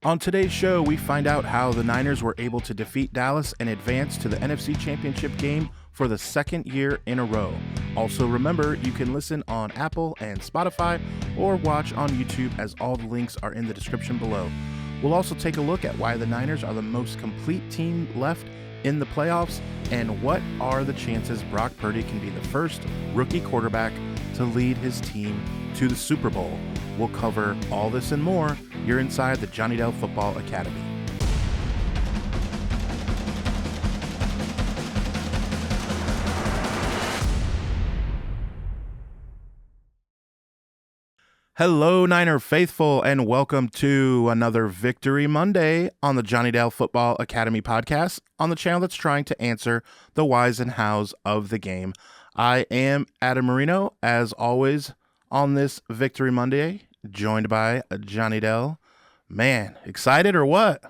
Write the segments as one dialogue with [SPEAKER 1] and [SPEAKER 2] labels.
[SPEAKER 1] On today's show, we find out how the Niners were able to defeat Dallas and advance to the NFC Championship game for the second year in a row. Also, remember, you can listen on Apple and Spotify or watch on YouTube, as all the links are in the description below. We'll also take a look at why the Niners are the most complete team left in the playoffs and what are the chances Brock Purdy can be the first rookie quarterback to lead his team to the Super Bowl. We'll cover all this and more. You're inside the Johnny Dell Football Academy. Hello, Niner faithful, and welcome to another Victory Monday on the Johnny Dell Football Academy podcast, on the channel that's trying to answer the whys and hows of the game. I am Adam Marino, as always, on this Victory Monday, joined by Johnny Dell. Man, excited or what?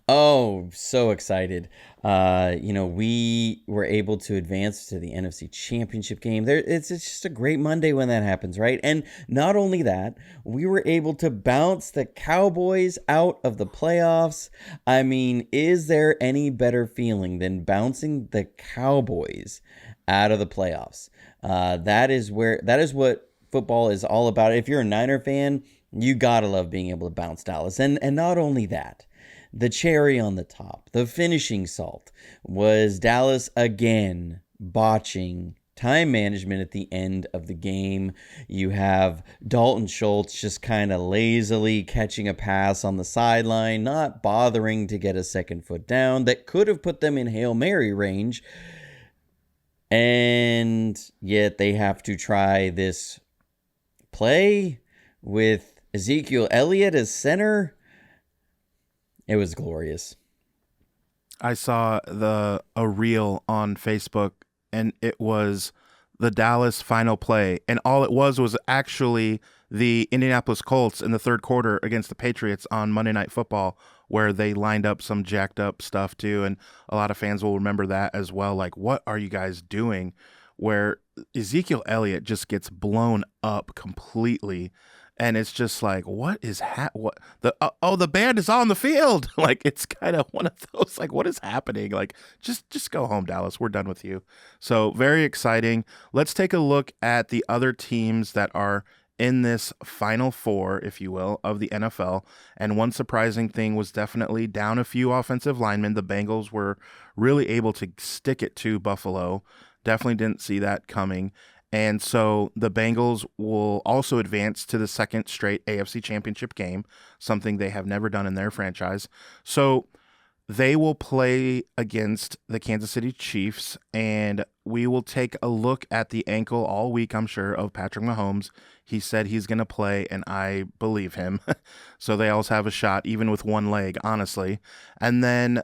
[SPEAKER 2] Oh, so excited. We were able to advance to the NFC Championship game. It's just a great Monday when that happens, right? And not only that, we were able to bounce the Cowboys out of the playoffs. I mean, is there any better feeling than bouncing the Cowboys out of the playoffs? That is what football is all about. If you're a Niner fan, you gotta love being able to bounce Dallas. And not only that, the cherry on the top, the finishing salt, was Dallas again botching time management at the end of the game. You have Dalton Schultz just kind of lazily catching a pass on the sideline, not bothering to get a second foot down that could have put them in Hail Mary range. And yet they have to try this play with Ezekiel Elliott as center. It was glorious.
[SPEAKER 1] I saw a reel on Facebook, and it was the Dallas final play, and all it was actually the Indianapolis Colts in the third quarter against the Patriots on Monday Night Football, where they lined up some jacked up stuff too, and a lot of fans will remember that as well. Like, what are you guys doing? Where Ezekiel Elliott just gets blown up completely. And it's just like, the band is on the field. Like, it's kind of one of those, like, what is happening? Like, just go home, Dallas. We're done with you. So very exciting. Let's take a look at the other teams that are in this Final Four, if you will, of the NFL. And one surprising thing was definitely down a few offensive linemen. The Bengals were really able to stick it to Buffalo. Definitely didn't see that coming. And so the Bengals will also advance to the second straight AFC Championship game, something they have never done in their franchise. So they will play against the Kansas City Chiefs, and we will take a look at the ankle all week, I'm sure, of Patrick Mahomes. He said he's going to play, and I believe him. So they also have a shot, even with one leg, honestly. And then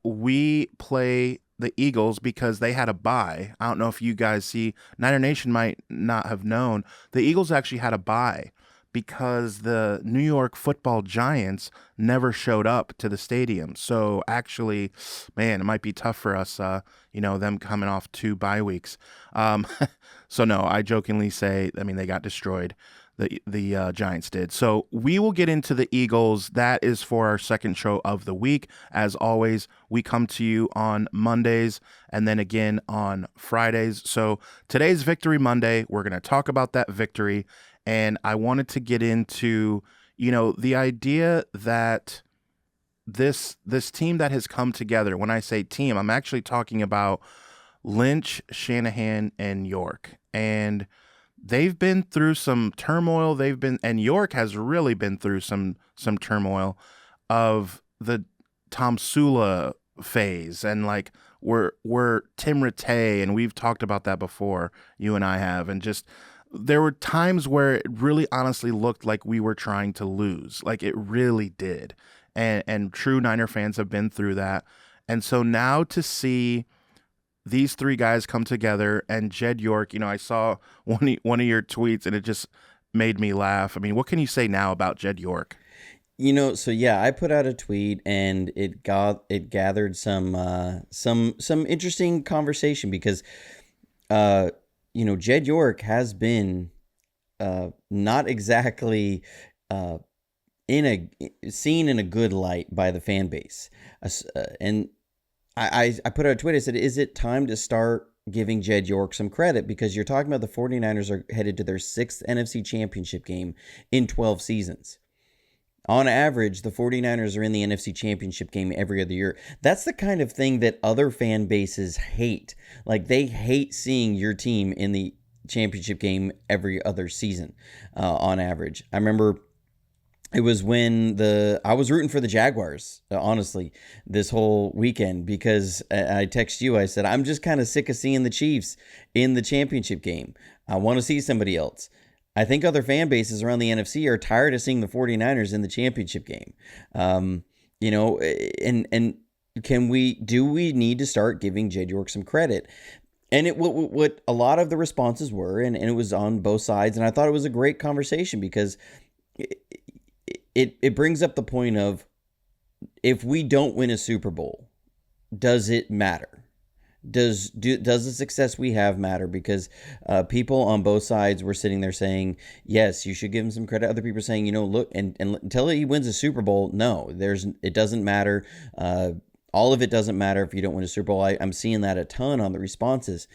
[SPEAKER 1] we play the Eagles because they had a bye. I don't know if you guys see, Niner Nation might not have known, the Eagles actually had a bye because the New York Football Giants never showed up to the stadium. So actually, man, it might be tough for us, them coming off 2 bye weeks. So no, I jokingly say, they got destroyed. The Giants did. So we will get into the Eagles. That is for our second show of the week. As always, we come to you on Mondays and then again on Fridays. So today's Victory Monday. We're going to talk about that victory. And I wanted to get into, the idea that this team that has come together, when I say team, I'm actually talking about Lynch, Shanahan, and York. And they've been through some turmoil. And York has really been through some turmoil of the Tom Sula phase, and like we're Tim Rattay, and we've talked about that before. You and I have, and just there were times where it really honestly looked like we were trying to lose, like it really did. And true Niner fans have been through that, and so now to see these 3 guys come together, and Jed York, I saw one of your tweets and it just made me laugh. What can you say now about Jed York?
[SPEAKER 2] I put out a tweet and it gathered some interesting conversation because Jed York has been not exactly seen in a good light by the fan base. And I put out a tweet. I said, is it time to start giving Jed York some credit? Because you're talking about the 49ers are headed to their 6th NFC Championship game in 12 seasons. On average, the 49ers are in the NFC Championship game every other year. That's the kind of thing that other fan bases hate. Like, they hate seeing your team in the championship game every other season, on average. I remember it was when I was rooting for the Jaguars, honestly, this whole weekend, because I texted you. I said, I'm just kind of sick of seeing the Chiefs in the championship game. I want to see somebody else. I think other fan bases around the NFC are tired of seeing the 49ers in the championship game. You know, and do we need to start giving Jed York some credit? And what a lot of the responses were, and it was on both sides, and I thought it was a great conversation, because it brings up the point of, if we don't win a Super Bowl, does it matter? Does the success we have matter? Because people on both sides were sitting there saying, yes, you should give him some credit. Other people are saying, you know, look, and until he wins a Super Bowl, no, it doesn't matter. All of it doesn't matter if you don't win a Super Bowl. I'm seeing that a ton on the responses.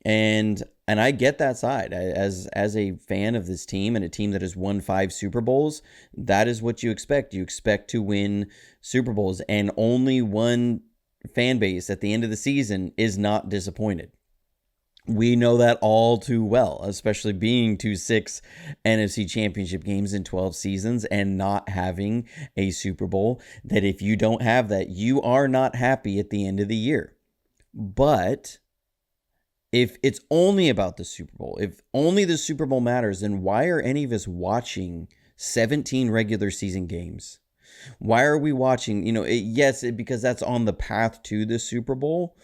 [SPEAKER 2] And I get that side. As a fan of this team, and a team that has won 5 Super Bowls, that is what you expect. You expect to win Super Bowls, and only one fan base at the end of the season is not disappointed. We know that all too well, especially being to 6 NFC Championship games in 12 seasons and not having a Super Bowl, that if you don't have that, you are not happy at the end of the year. But if it's only about the Super Bowl, if only the Super Bowl matters, then why are any of us watching 17 regular season games? Why are we watching, because that's on the path to the Super Bowl,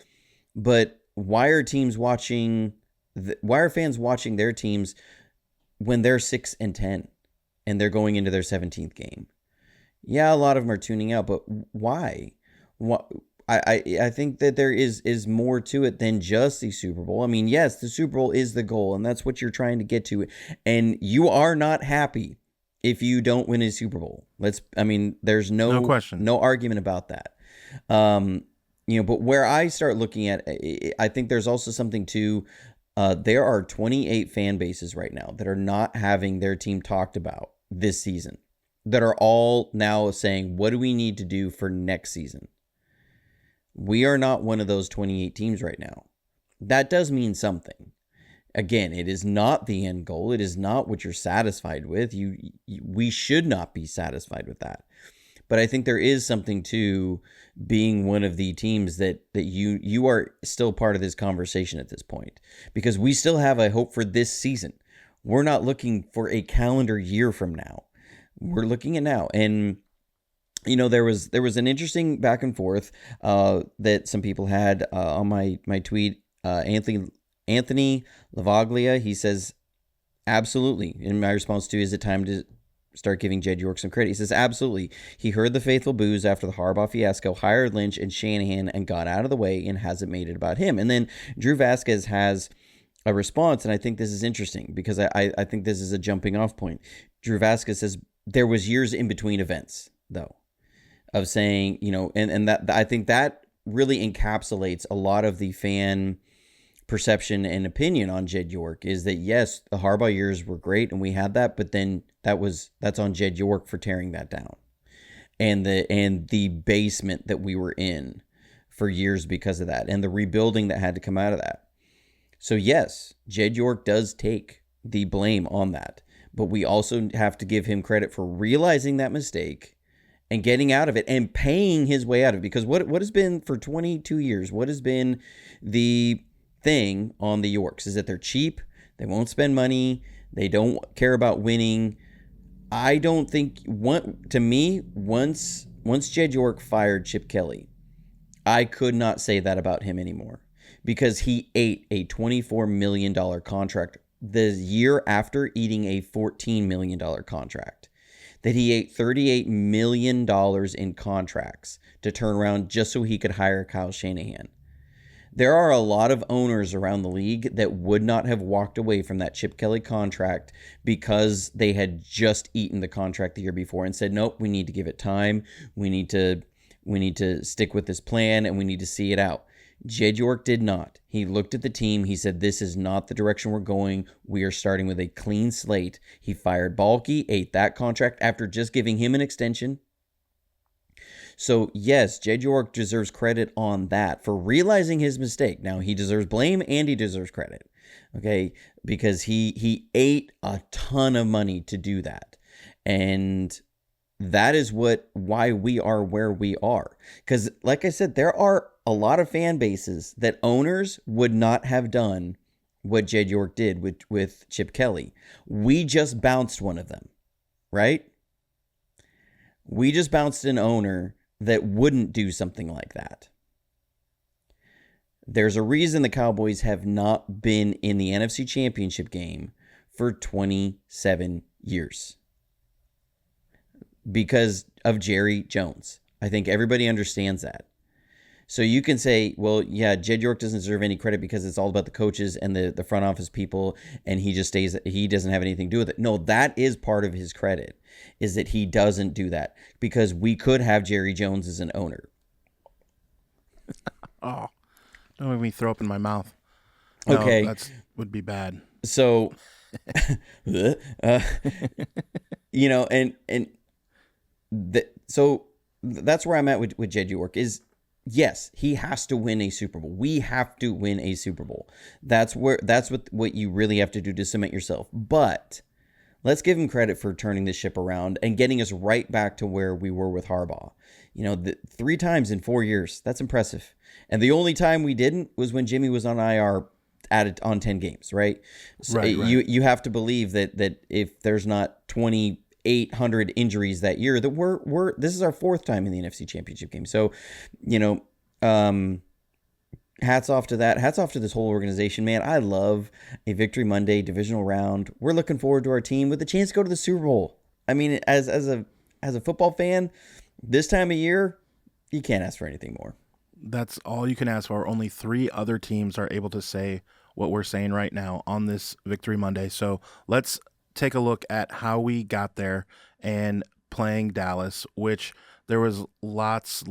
[SPEAKER 2] but why are fans watching their teams when they're 6-10 and they're going into their 17th game? Yeah, a lot of them are tuning out, but why? I think that there is more to it than just the Super Bowl. I mean, yes, the Super Bowl is the goal, and that's what you're trying to get to, and you are not happy if you don't win a Super Bowl. There's no question, no argument about that. But where I start looking at, I think there's also something to, there are 28 fan bases right now that are not having their team talked about this season, that are all now saying, what do we need to do for next season? We are not one of those 28 teams right now. That does mean something. Again, it is not the end goal. It is not what you're satisfied with. We should not be satisfied with that. But I think there is something to being one of the teams that you are still part of this conversation at this point, because we still have a hope for this season. We're not looking for a calendar year from now. We're looking at now. And there was an interesting back and forth that some people had on my tweet. Anthony Lavaglia, he says, absolutely. In my response to, is it time to start giving Jed York some credit? He says, absolutely. He heard the faithful boos after the Harbaugh fiasco, hired Lynch and Shanahan, and got out of the way and hasn't made it about him. And then Drew Vasquez has a response, and I think this is interesting because I think this is a jumping off point. Drew Vasquez says, there was years in between events, though, of saying, and that I think that really encapsulates a lot of the fan perception and opinion on Jed York, is that yes, the Harbaugh years were great and we had that, but then that's on Jed York for tearing that down, and the basement that we were in for years because of that, and the rebuilding that had to come out of that. So yes, Jed York does take the blame on that, but we also have to give him credit for realizing that mistake and getting out of it and paying his way out of it. Because what has been for 22 years, what has been the thing on the Yorks is that they're cheap, they won't spend money, they don't care about winning. I don't think, to me, once Jed York fired Chip Kelly, I could not say that about him anymore, because he ate a $24 million contract the year after eating a $14 million contract. That he ate $38 million in contracts to turn around just so he could hire Kyle Shanahan. There are a lot of owners around the league that would not have walked away from that Chip Kelly contract because they had just eaten the contract the year before and said, nope, we need to give it time. We need to stick with this plan, and we need to see it out. Jed York did not. He looked at the team. He said, this is not the direction we're going. We are starting with a clean slate. He fired Balky, ate that contract after just giving him an extension. So, yes, Jed York deserves credit on that for realizing his mistake. Now, he deserves blame and he deserves credit, okay, because he ate a ton of money to do that. And that is why we are where we are. Because, like I said, there are a lot of fan bases that owners would not have done what Jed York did with Chip Kelly. We just bounced one of them, right? We just bounced an owner that wouldn't do something like that. There's a reason the Cowboys have not been in the NFC Championship game for 27 years. Because of Jerry Jones. I think everybody understands that. So you can say, well, yeah, Jed York doesn't deserve any credit because it's all about the coaches and the front office people, and he doesn't have anything to do with it. No, that is part of his credit, is that he doesn't do that, because we could have Jerry Jones as an owner.
[SPEAKER 1] Oh, don't make me throw up in my mouth. No,
[SPEAKER 2] Okay.
[SPEAKER 1] that would be bad.
[SPEAKER 2] So, so that's where I'm at with Jed York is, yes, he has to win a Super Bowl. We have to win a Super Bowl. That's what you really have to do to cement yourself. But let's give him credit for turning this ship around and getting us right back to where we were with Harbaugh. 3 times in 4 years. That's impressive. And the only time we didn't was when Jimmy was on IR on 10 games, right? So
[SPEAKER 1] right.
[SPEAKER 2] You have to believe that if there's not 2,800 injuries that year, that this is our 4th time in the NFC Championship game. So, hats off to that. Hats off to this whole organization, man. I love a Victory Monday divisional round. We're looking forward to our team with a chance to go to the Super Bowl. I mean, as a football fan, this time of year, you can't ask for anything more.
[SPEAKER 1] That's all you can ask for. Only 3 other teams are able to say what we're saying right now on this Victory Monday. So let's take a look at how we got there and playing Dallas, which there was lots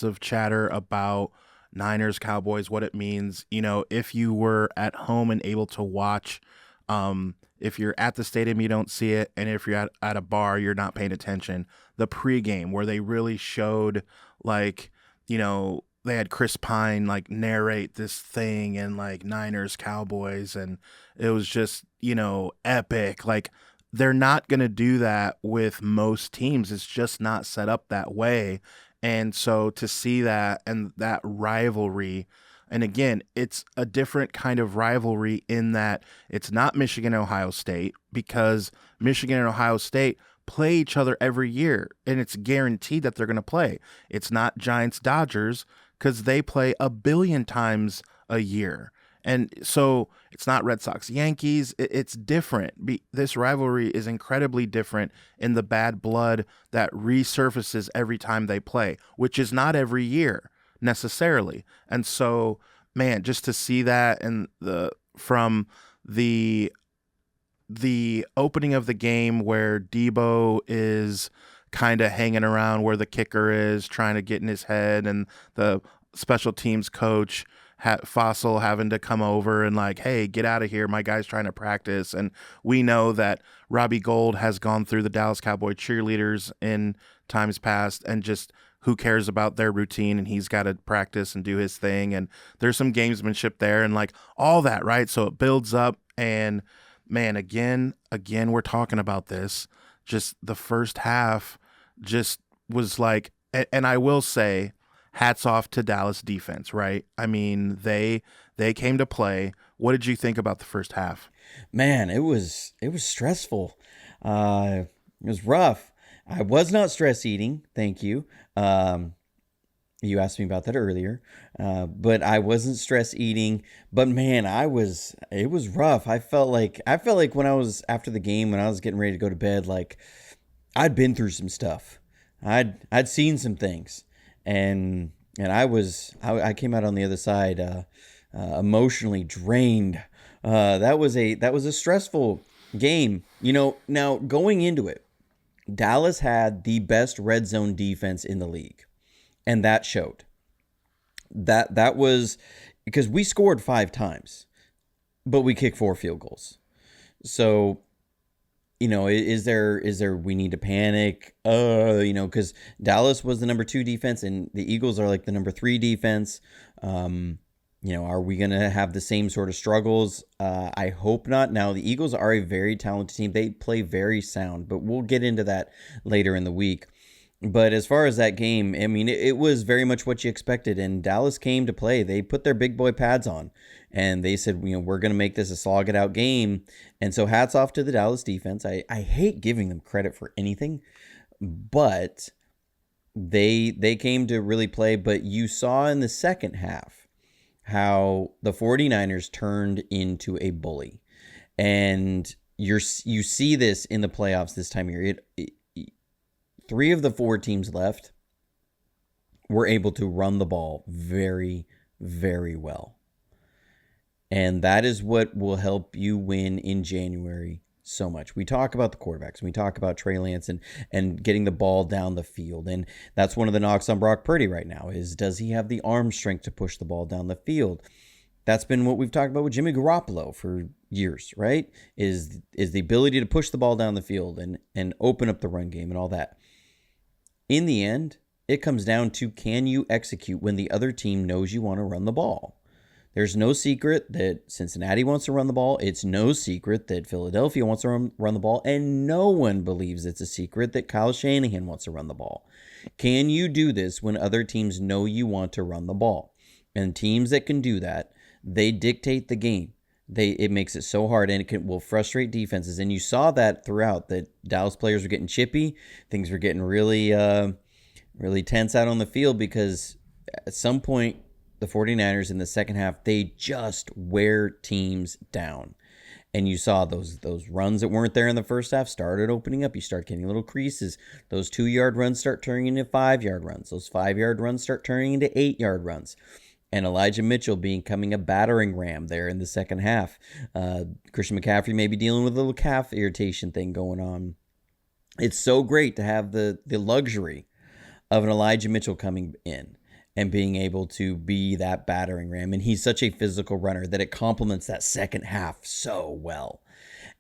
[SPEAKER 1] of chatter about Niners, Cowboys, what it means. If you were at home and able to watch, if you're at the stadium, you don't see it. And if you're at a bar, you're not paying attention. The pregame where they really showed they had Chris Pine narrate this thing and Niners, Cowboys, and it was just, epic. They're not going to do that with most teams. It's just not set up that way. And so to see that and that rivalry, and again, it's a different kind of rivalry in that it's not Michigan, Ohio State, because Michigan and Ohio State play each other every year, and it's guaranteed that they're going to play. It's not Giants, Dodgers, because they play a billion times a year. And so it's not Red Sox, Yankees. It's different. This rivalry is incredibly different in the bad blood that resurfaces every time they play, which is not every year necessarily. And so, man, just to see that and from the opening of the game where Debo is kind of hanging around where the kicker is, trying to get in his head, and the special teams coach Fossil having to come over and hey, get out of here, my guy's trying to practice. And we know that Robbie Gould has gone through the Dallas Cowboy cheerleaders in times past, and just who cares about their routine, and he's got to practice and do his thing, and there's some gamesmanship there and all that, right? So it builds up, and man, again we're talking about this, just the first half just was and I will say, hats off to Dallas defense, right? I mean, they came to play. What did you think about the first half?
[SPEAKER 2] Man, it was stressful. It was rough. I was not stress eating. Thank you. You asked me about that earlier, but I wasn't stress eating. But man, it was rough. I felt like when I was after the game, when I was getting ready to go to bed, I'd been through some stuff. I'd seen some things, and And I came out on the other side emotionally drained. That was a stressful game. Now going into it, Dallas had the best red zone defense in the league, and that showed. That was because we scored 5 times, but we kicked 4 field goals. So is there we need to panic? Because Dallas was the number 2 defense, and the Eagles are like the number 3 defense. Are we gonna have the same sort of struggles? I hope not. Now the Eagles are a very talented team. They play very sound, but we'll get into that later in the week. But as far as that game, I mean, it was very much what you expected. And Dallas came to play. They put their big boy pads on, and they said, we're going to make this a slog it out game. And so hats off to the Dallas defense. I hate giving them credit for anything, but they came to really play. But you saw in the second half how the 49ers turned into a bully. And you see this in the playoffs this time of year. 3 of the 4 teams left were able to run the ball very, very well. And that is what will help you win in January so much. We talk about the quarterbacks. And we talk about Trey Lance and getting the ball down the field. And that's one of the knocks on Brock Purdy right now is, does he have the arm strength to push the ball down the field? That's been what we've talked about with Jimmy Garoppolo for years, right? Is the ability to push the ball down the field and open up the run game and all that. In the end, it comes down to, can you execute when the other team knows you want to run the ball? There's no secret that Cincinnati wants to run the ball. It's no secret that Philadelphia wants to run the ball. And no one believes it's a secret that Kyle Shanahan wants to run the ball. Can you do this when other teams know you want to run the ball? And teams that can do that, they dictate the game. It makes it so hard, and will frustrate defenses. And you saw that throughout, that Dallas players were getting chippy. Things were getting really, really tense out on the field, because at some point, the 49ers in the second half, they just wear teams down. And you saw those runs that weren't there in the first half started opening up. You start getting little creases. Those 2-yard runs start turning into 5-yard runs. Those 5-yard runs start turning into 8-yard runs. And Elijah Mitchell becoming a battering ram there in the second half. Christian McCaffrey may be dealing with a little calf irritation thing going on. It's so great to have the luxury of an Elijah Mitchell coming in and being able to be that battering ram. And he's such a physical runner that it complements that second half so well.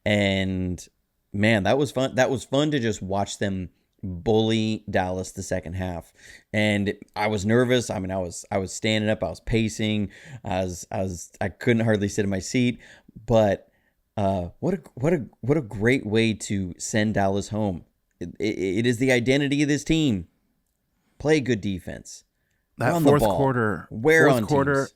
[SPEAKER 2] And man, that was fun. That was fun to just watch them bully Dallas the second half. And I was nervous. I mean, I was standing up, I was pacing, I couldn't hardly sit in my seat. But what a great way to send Dallas home. It is the identity of this team. Play good defense.
[SPEAKER 1] That
[SPEAKER 2] Run
[SPEAKER 1] fourth
[SPEAKER 2] the ball.
[SPEAKER 1] quarter,
[SPEAKER 2] Wear
[SPEAKER 1] fourth
[SPEAKER 2] on
[SPEAKER 1] quarter,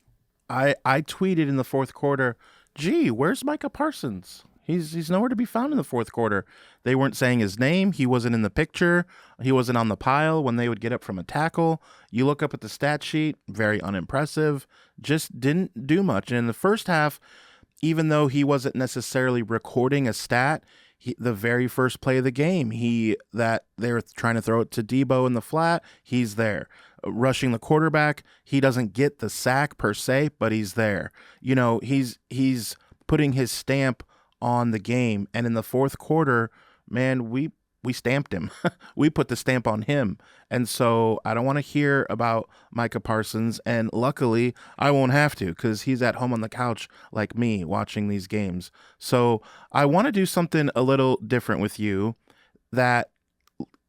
[SPEAKER 2] teams.
[SPEAKER 1] I tweeted in the fourth quarter, "Gee, where's Micah Parsons? He's nowhere to be found in the fourth quarter." They weren't saying his name. He wasn't in the picture. He wasn't on the pile when they would get up from a tackle. You look up at the stat sheet, very unimpressive. Just didn't do much. And in the first half, even though he wasn't necessarily recording a stat, the very first play of the game, that they were trying to throw it to Debo in the flat, he's there. Rushing the quarterback, he doesn't get the sack per se, but he's there. He's putting his stamp on the game. And in the fourth quarter, man, we stamped him. We put the stamp on him. And so I don't want to hear about Micah Parsons. And luckily, I won't have to, because he's at home on the couch like me watching these games. So I want to do something a little different with you that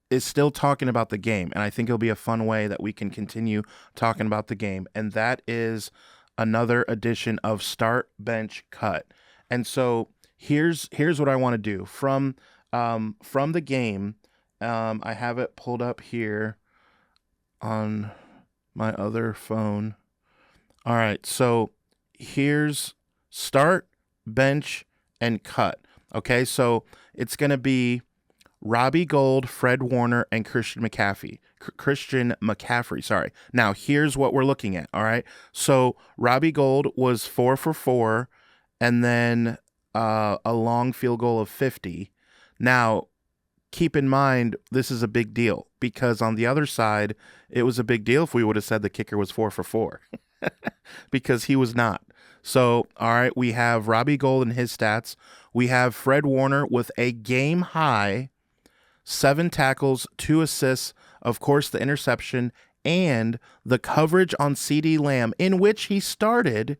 [SPEAKER 1] is still talking about the game. And I think it'll be a fun way that we can continue talking about the game. And that is another edition of Start, Bench, Cut. And so here's what I want to do from the game. I have it pulled up here on my other phone. All right, so here's Start, Bench, and Cut. Okay, so it's going to be Robbie Gould, Fred Warner, and Christian McCaffrey, sorry. Now, here's what we're looking at, all right? So Robbie Gould was 4 for 4, and then a long field goal of 50. Now, keep in mind, this is a big deal because on the other side, it was a big deal if we would have said the kicker was 4 for 4 because he was not. So, all right, we have Robbie Gould and his stats. We have Fred Warner with a game high 7 tackles, 2 assists, of course, the interception, and the coverage on CD Lamb, in which he started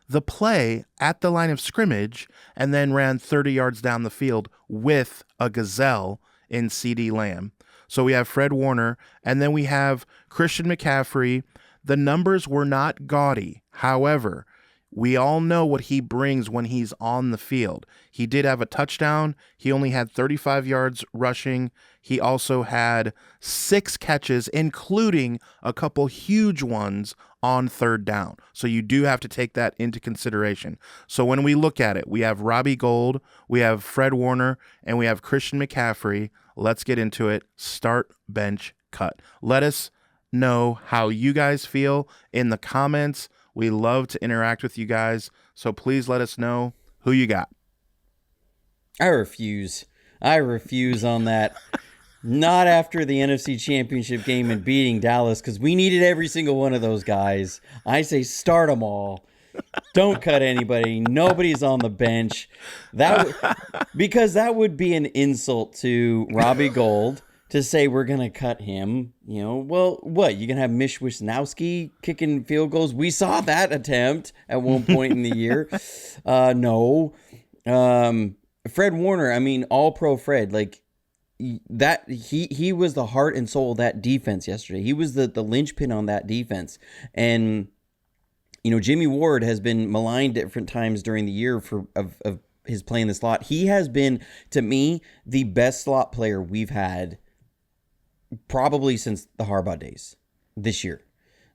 [SPEAKER 1] the play at the line of scrimmage and then ran 30 yards down the field with a gazelle in CD Lamb. So we have Fred Warner, and then we have Christian McCaffrey. The numbers were not gaudy. However, we all know what he brings when he's on the field. He did have a touchdown. He only had 35 yards rushing. He also had 6 catches, including a couple huge ones on 3rd down. So you do have to take that into consideration. So when we look at it, we have Robbie Gould, we have Fred Warner, and we have Christian McCaffrey. Let's get into it. Start, bench, cut. Let us know how you guys feel in the comments. We love to interact with you guys, so please let us know who you got.
[SPEAKER 2] I refuse on that. Not after the NFC Championship game and beating Dallas, because we needed every single one of those guys. I say start them all. Don't cut anybody. Nobody's on the bench. Because that would be an insult to Robbie Gould to say we're going to cut him. Well, what? You going to have Mish Wisnowski kicking field goals? We saw that attempt at one point in the year. No. Fred Warner, all pro Fred, that he was the heart and soul of that defense yesterday. He was the linchpin on that defense. And Jimmy Ward has been maligned different times during the year of his play in the slot. He has been, to me, the best slot player we've had probably since the Harbaugh days this year.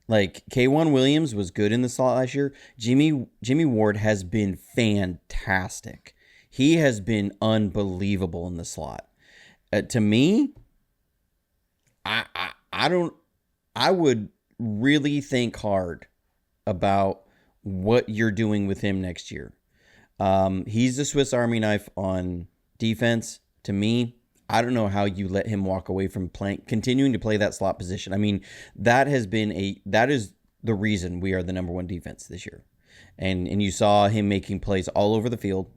[SPEAKER 2] K1 Williams was good in the slot last year. Jimmy Ward has been fantastic. He has been unbelievable in the slot. To me, I would really think hard about what you're doing with him next year. He's the Swiss Army knife on defense. To me, I don't know how you let him walk away from continuing to play that slot position. That is the reason we are the number 1 defense this year. And you saw him making plays all over the field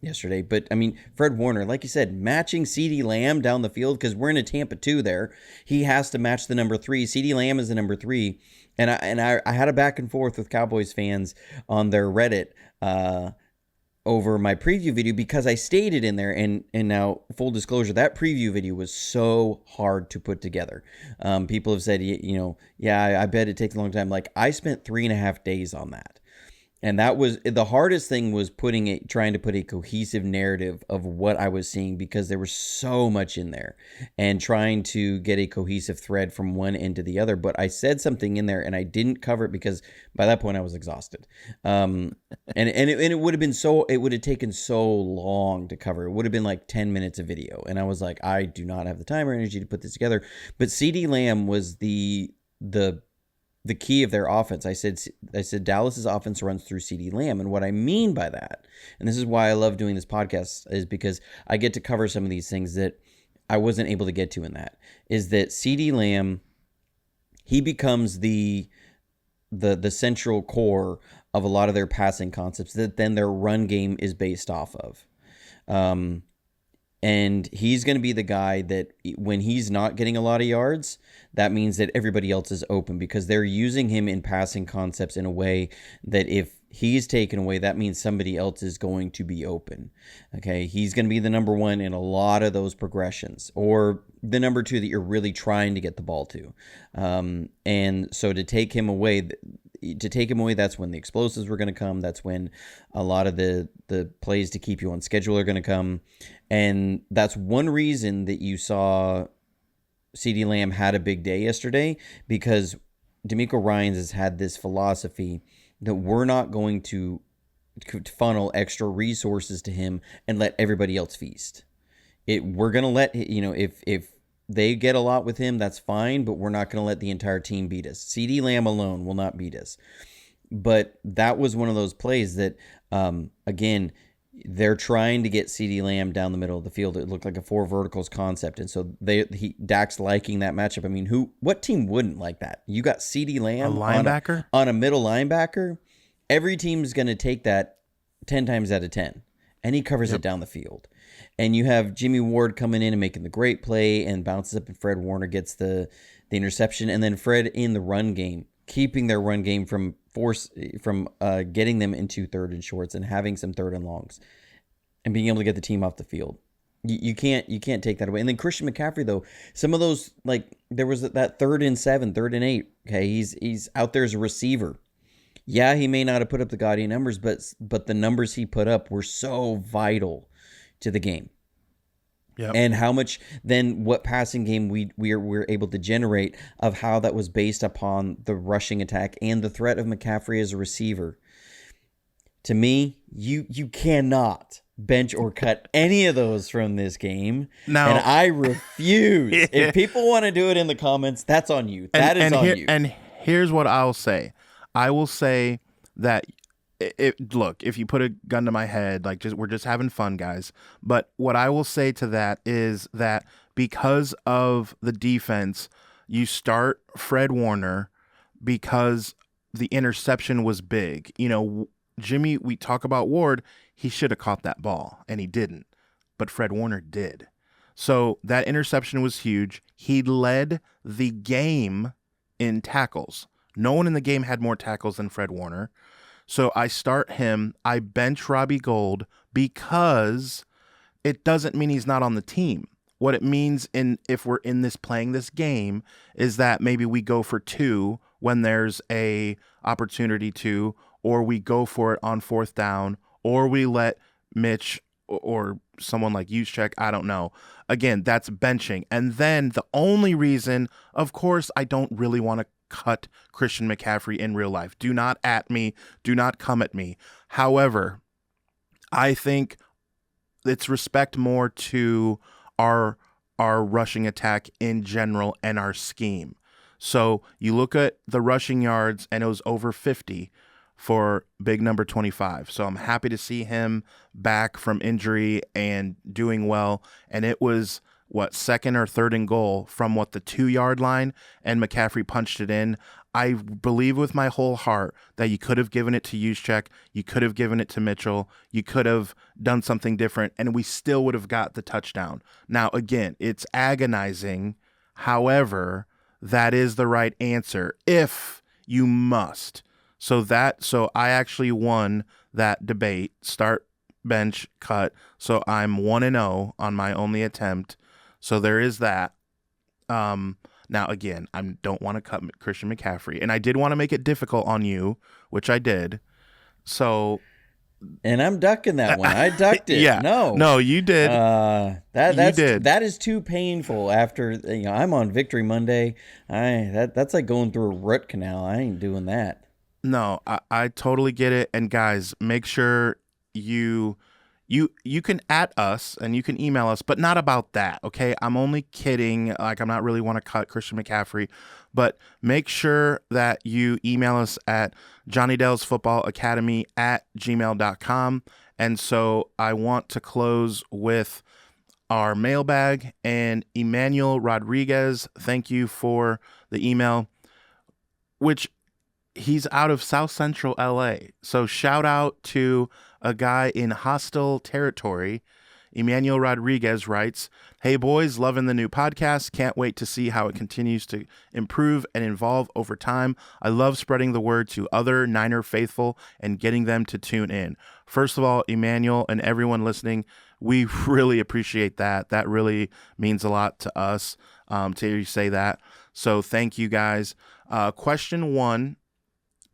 [SPEAKER 2] yesterday. But Fred Warner, like you said, matching CD Lamb down the field, because we're in a Tampa 2 there. He has to match the number 3. CD Lamb is the number 3. And I had a back and forth with Cowboys fans on their Reddit over my preview video, because I stated in there, and now full disclosure, that preview video was so hard to put together. People have said, I bet it takes a long time. I spent 3.5 days on that. And that was the hardest thing, was trying to put a cohesive narrative of what I was seeing, because there was so much in there, and trying to get a cohesive thread from one end to the other. But I said something in there and I didn't cover it because by that point I was exhausted. And it would have taken so long to cover. It would have been 10 minutes of video. And I was like, I do not have the time or energy to put this together. But CD Lamb was the key of their offense. I said Dallas's offense runs through CD Lamb. And what I mean by that, and this is why I love doing this podcast, is because I get to cover some of these things that I wasn't able to get to in that, is that CD Lamb, he becomes the central core of a lot of their passing concepts that then their run game is based off of. And he's going to be the guy that when he's not getting a lot of yards, that means that everybody else is open, because they're using him in passing concepts in a way that if he's taken away, that means somebody else is going to be open. Okay, he's going to be the number 1 in a lot of those progressions, or the number 2 that you're really trying to get the ball to. And so to take him away, that's when the explosives were going to come. That's when a lot of the plays to keep you on schedule are going to come. And that's one reason that you saw CeeDee Lamb had a big day yesterday, because D'Amico Ryans has had this philosophy that we're not going to funnel extra resources to him and let everybody else feast. We're going to let, if they get a lot with him, that's fine, but we're not going to let the entire team beat us. CeeDee Lamb alone will not beat us. But that was one of those plays that, again, they're trying to get CeeDee Lamb down the middle of the field. It looked like a four verticals concept, and so Dak's liking that matchup. I mean, what team wouldn't like that? You got CeeDee
[SPEAKER 1] A
[SPEAKER 2] Lamb
[SPEAKER 1] linebacker?
[SPEAKER 2] on a middle linebacker. Every team's going to take that 10 times out of 10, and he covers it down the field. And you have Jimmy Ward coming in and making the great play and bounces up, and Fred Warner gets the interception, and then Fred in the run game, keeping their run game from getting them into third and shorts and having some third and longs and being able to get the team off the field. You can't take that away. And then Christian McCaffrey, though, some of those, like there was that 3rd and 7, 3rd and 8. Okay, he's out there as a receiver. Yeah, he may not have put up the gaudy numbers, but the numbers he put up were so vital to the game.
[SPEAKER 1] Yep.
[SPEAKER 2] And how much then what passing game we're able to generate of how that was based upon the rushing attack and the threat of McCaffrey as a receiver. To me, you cannot bench or cut any of those from this game.
[SPEAKER 1] Now,
[SPEAKER 2] and I refuse. If people want to do it in the comments, that's on you. That is on you.
[SPEAKER 1] And here's what I'll say. I will say that look, if you put a gun to my head, like we're just having fun, guys. But what I will say to that is that because of the defense, you start Fred Warner because the interception was big. You know, Jimmy, we talk about Ward, he should have caught that ball, and he didn't. But Fred Warner did. So that interception was huge. He led the game in tackles. No one in the game had more tackles than Fred Warner. So I start him. I bench Robbie Gould because it doesn't mean he's not on the team. What it means if we're playing this game is that maybe we go for 2 when there's a opportunity to, or we go for it on 4th down, or we let Mitch or someone like Juszczyk, I don't know. Again, that's benching. And then the only reason, of course, I don't really want to cut Christian McCaffrey in real life. Do not at me. Do not come at me. However, I think it's respect more to our rushing attack in general and our scheme. So you look at the rushing yards, and it was over 50 for big number 25. So I'm happy to see him back from injury and doing well. And it was 2nd or 3rd and goal from the 2-yard line, and McCaffrey punched it in. I believe with my whole heart that you could have given it to Juszczyk, you could have given it to Mitchell, you could have done something different, and we still would have got the touchdown. Now, again, it's agonizing. However, that is the right answer if you must. So I actually won that debate, start, bench, cut. So I'm 1-0 on my only attempt. So there is that. Now, again, I don't want to cut Christian McCaffrey, and I did want to make it difficult on you, which I did. So,
[SPEAKER 2] and I'm ducking that one. I ducked it.
[SPEAKER 1] Yeah, no, you did.
[SPEAKER 2] That is too painful. After I'm on Victory Monday. That's like going through a root canal. I ain't doing that.
[SPEAKER 1] No, I totally get it. And guys, make sure you can at us and you can email us, but not about that, okay? I'm only kidding. Like, I'm not really want to cut Christian McCaffrey, but make sure that you email us at johnnydellsfootballacademy@gmail.com. And so I want to close with our mailbag, and Emmanuel Rodriguez, thank you for the email, which he's out of South Central LA. So shout out to a guy in hostile territory. Emmanuel Rodriguez writes, "Hey boys, loving the new podcast. Can't wait to see how it continues to improve and evolve over time. I love spreading the word to other Niner faithful and getting them to tune in." First of all, Emmanuel and everyone listening, we really appreciate that. That really means a lot to us to hear you say that. So thank you guys. Question 1,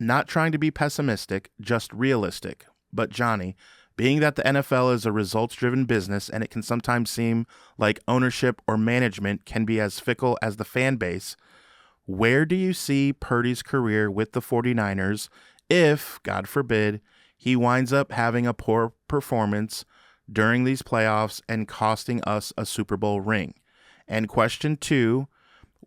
[SPEAKER 1] not trying to be pessimistic, just realistic. But Johnny, being that the NFL is a results-driven business and it can sometimes seem like ownership or management can be as fickle as the fan base, where do you see Purdy's career with the 49ers if, God forbid, he winds up having a poor performance during these playoffs and costing us a Super Bowl ring? And question 2,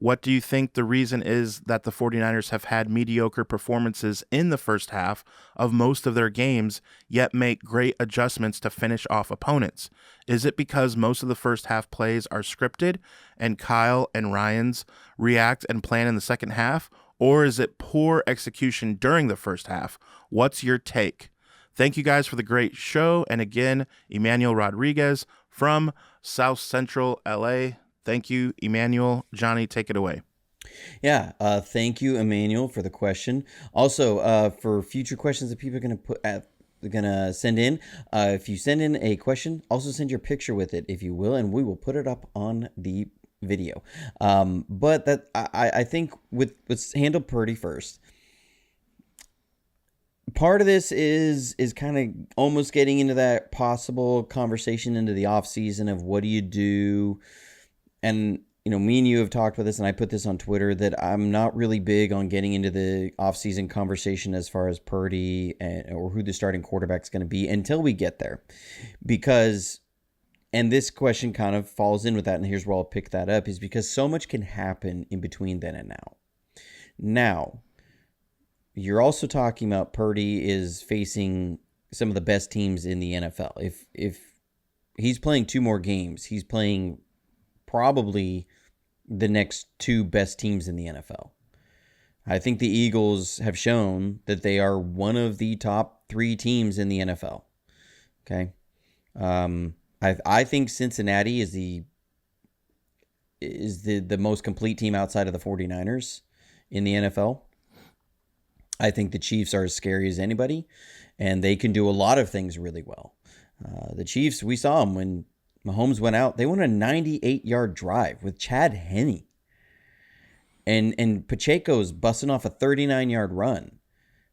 [SPEAKER 1] What do you think the reason is that the 49ers have had mediocre performances in the first half of most of their games, yet make great adjustments to finish off opponents? Is it because most of the first half plays are scripted and Kyle and Ryan's react and plan in the second half? Or is it poor execution during the first half? What's your take? Thank you guys for the great show. And again, Emmanuel Rodriguez from South Central LA. Thank you, Emmanuel. Johnny, take it away.
[SPEAKER 2] Yeah, thank you, Emmanuel, for the question. Also, for future questions that people are going to send in, if you send in a question, also send your picture with it, if you will, and we will put it up on the video. But that I think let's handle Purdy first. Part of this is kind of almost getting into that possible conversation into the off season of what do you do. And, me and you have talked about this, and I put this on Twitter, that I'm not really big on getting into the offseason conversation as far as Purdy or who the starting quarterback is going to be until we get there. And this question kind of falls in with that, and here's where I'll pick that up, is because so much can happen in between then and now. Now, you're also talking about Purdy is facing some of the best teams in the NFL. If he's playing 2 more games, he's playing probably the next 2 best teams in the NFL. I think the Eagles have shown that they are one of the top 3 teams in the NFL. Okay. I think Cincinnati is the most complete team outside of the 49ers in the NFL. I think the Chiefs are as scary as anybody, and they can do a lot of things really well. The Chiefs, we saw them when Mahomes went out. They went a 98-yard drive with Chad Henne. And Pacheco's busting off a 39-yard run.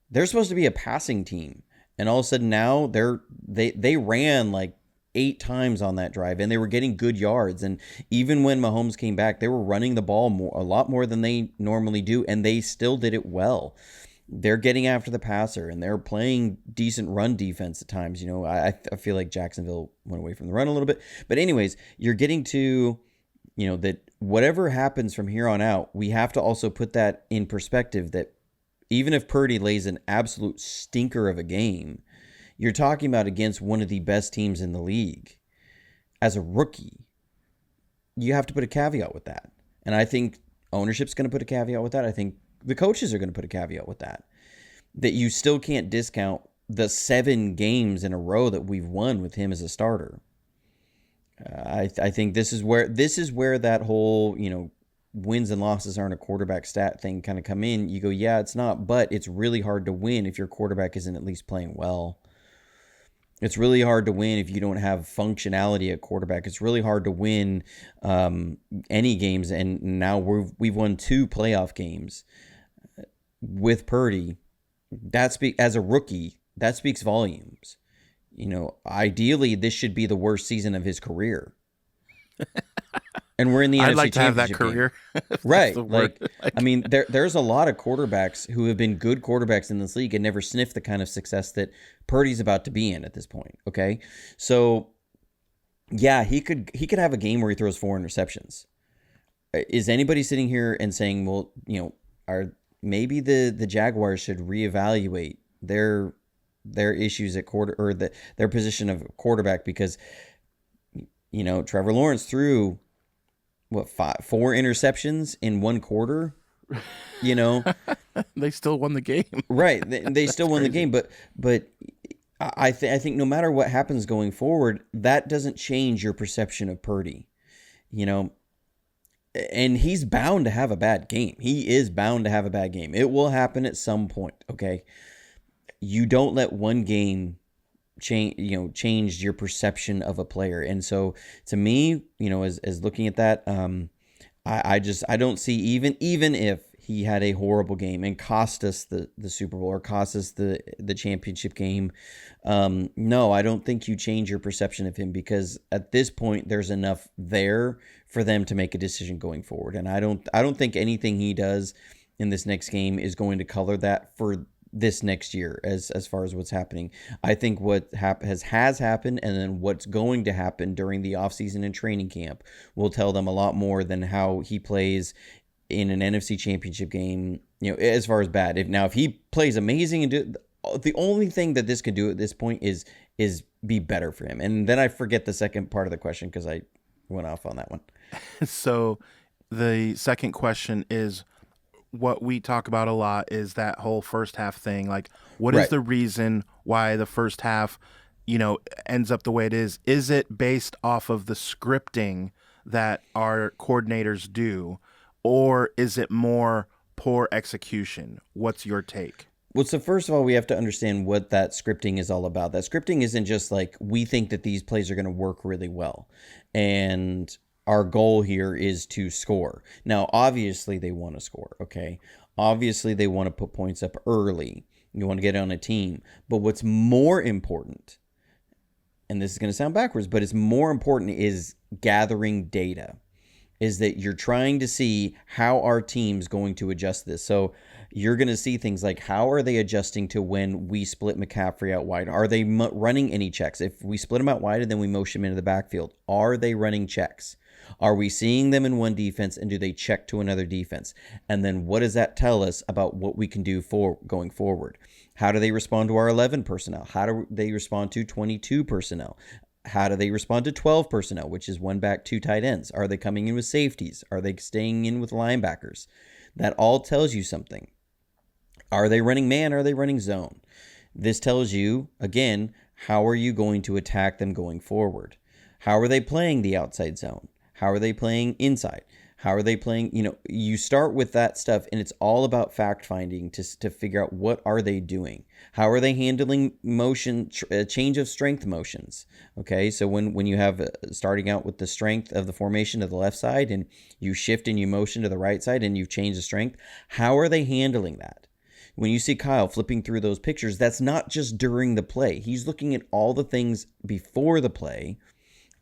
[SPEAKER 2] They're supposed to be a passing team, and all of a sudden now they ran like 8 times on that drive, and they were getting good yards. And even when Mahomes came back, they were running the ball a lot more than they normally do, and they still did it well. They're getting after the passer, and they're playing decent run defense at times. I feel like Jacksonville went away from the run a little bit. But anyways, you're getting to, that whatever happens from here on out, we have to also put that in perspective that even if Purdy lays an absolute stinker of a game, you're talking about against one of the best teams in the league. As a rookie, you have to put a caveat with that. And I think ownership's going to put a caveat with that. I think the coaches are going to put a caveat with that you still can't discount the 7 games in a row that we've won with him as a starter. I think this is where that whole, wins and losses aren't a quarterback stat thing kind of come in. You go, yeah, it's not, but it's really hard to win if your quarterback isn't at least playing well. It's really hard to win if you don't have functionality at quarterback. It's really hard to win any games, and now we've won 2 playoff games with Purdy. As a rookie, that speaks volumes. Ideally, this should be the worst season of his career. And we're in the NFC
[SPEAKER 1] I'd like to have that
[SPEAKER 2] Championship
[SPEAKER 1] career.
[SPEAKER 2] Right. There's a lot of quarterbacks who have been good quarterbacks in this league and never sniffed the kind of success that Purdy's about to be in at this point. Okay. So yeah, he could have a game where he throws 4 interceptions. Is anybody sitting here and saying, well, maybe the Jaguars should reevaluate their issues at their position of quarterback, because Trevor Lawrence threw 4 interceptions in 1 quarter.
[SPEAKER 1] They still won the game.
[SPEAKER 2] Right. They still won the game, but I think no matter what happens going forward, that doesn't change your perception of Purdy. And he's bound to have a bad game. He is bound to have a bad game. It will happen at some point, okay? You don't let one game change your perception of a player. And so to me, as looking at that, I don't see, even if he had a horrible game and cost us the Super Bowl or cost us the championship game, no, I don't think you change your perception of him, because at this point there's enough there for them to make a decision going forward. And I don't think anything he does in this next game is going to color that for this next year as far as what's happening. I think what has happened and then what's going to happen during the offseason and training camp will tell them a lot more than how he plays in an NFC Championship game, as far as bad. If he plays amazing the only thing that this could do at this point is be better for him. And then I forget the second part of the question because I went off on that one.
[SPEAKER 1] So the second question is what we talk about a lot is that whole first half thing. Like, what is
[SPEAKER 2] Right.
[SPEAKER 1] the reason why the first half, ends up the way it is? Is it based off of the scripting that our coordinators do, or is it more poor execution? What's your take?
[SPEAKER 2] Well, so first of all, we have to understand what that scripting is all about. That scripting isn't just like we think that these plays are going to work really well. And our goal here is to score. Now, obviously, they want to score, okay? Obviously, they want to put points up early. You want to get on a team. But what's more important, and this is going to sound backwards, but it's more important is gathering data. Is that you're trying to see how our team's going to adjust this. So you're going to see things like how are they adjusting to when we split McCaffrey out wide? Are they running any checks? If we split them out wide and then we motion them into the backfield, are they running checks? Are we seeing them in one defense and do they check to another defense? And then what does that tell us about what we can do for going forward? How do they respond to our 11 personnel? How do they respond to 22 personnel? How do they respond to 12 personnel, which is one back, two tight ends? Are they coming in with safeties? Are they staying in with linebackers? That all tells you something. Are they running man? Are they running zone? This tells you, again, how are you going to attack them going forward? How are they playing the outside zone? How are they playing inside? How are they playing? You start with that stuff, and it's all about fact finding to figure out what are they doing. How are they handling motion, change of strength motions? Okay, so when you have starting out with the strength of the formation to the left side, and you shift and you motion to the right side, and you change the strength, how are they handling that? When you see Kyle flipping through those pictures, that's not just during the play. He's looking at all the things before the play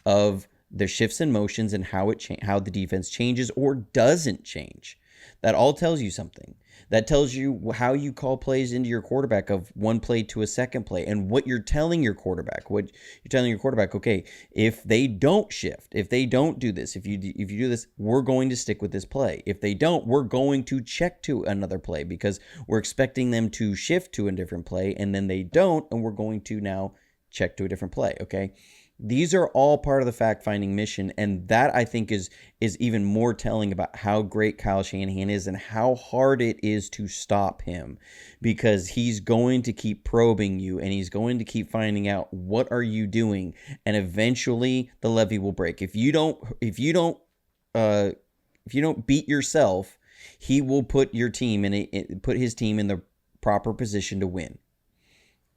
[SPEAKER 2] of the shifts and motions and how the defense changes or doesn't change. That all tells you something. That tells you how you call plays into your quarterback of one play to a second play and what you're telling your quarterback. What you're telling your quarterback, okay, if they don't shift, if they don't do this, if you do this, we're going to stick with this play. If they don't, we're going to check to another play because we're expecting them to shift to a different play, and then they don't, and we're going to now check to a different play, okay? These are all part of the fact-finding mission, and that I think is even more telling about how great Kyle Shanahan is and how hard it is to stop him, because he's going to keep probing you and he's going to keep finding out what are you doing, and eventually the levee will break. If you don't beat yourself, he will put your team put his team in the proper position to win.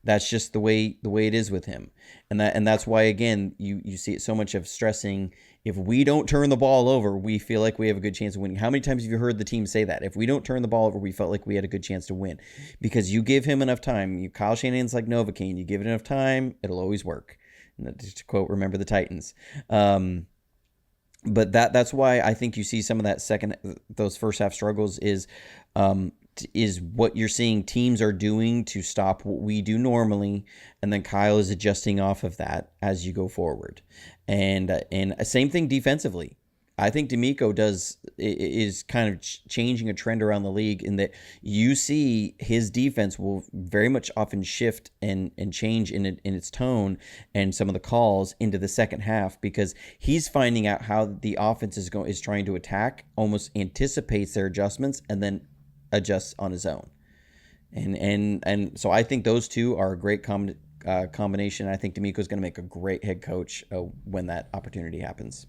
[SPEAKER 2] That's just the way it is with him. And that's why, again, you see it so much of stressing, if we don't turn the ball over, we feel like we have a good chance of winning. How many times have you heard the team say that? If we don't turn the ball over, we felt like we had a good chance to win. Because you give him enough time. Kyle Shanahan's like Novocaine. You give it enough time, it'll always work. And to quote, remember the Titans. But that's why I think you see some of those first half struggles is what you're seeing teams are doing to stop what we do normally, and then Kyle is adjusting off of that as you go forward. And same thing defensively. I think DeMeco is kind of changing a trend around the league in that you see his defense will very much often shift and change in its tone and some of the calls into the second half, because he's finding out how the offense is trying to attack, almost anticipates their adjustments, and then adjusts on his own. And so I think those two are a great combination. I think DeMeco is going to make a great head coach when that opportunity happens.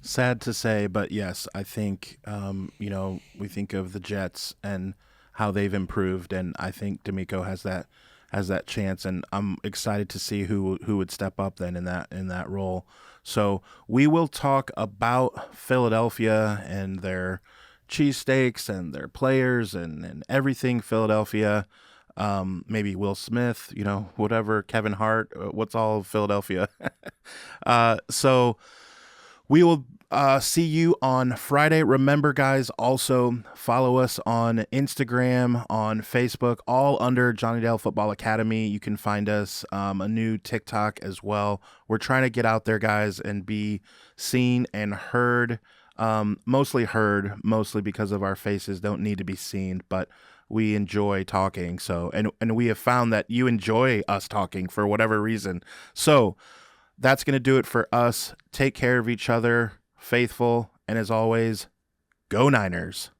[SPEAKER 1] Sad to say, but yes, I think we think of the Jets and how they've improved, and I think DeMeco has that chance, and I'm excited to see who would step up then in that role. So we will talk about Philadelphia and their cheesesteaks and their players and everything Philadelphia. Maybe Will Smith, whatever, Kevin Hart, what's all Philadelphia. So we will see you on Friday. Remember, guys, also follow us on Instagram, on Facebook, all under Johnny Dale Football Academy. You can find us a new TikTok as well. We're trying to get out there, guys, and be seen and heard. Mostly heard, mostly because of our faces don't need to be seen, but we enjoy talking. So, and we have found that you enjoy us talking for whatever reason. So that's going to do it for us. Take care of each other, faithful, and as always, go Niners.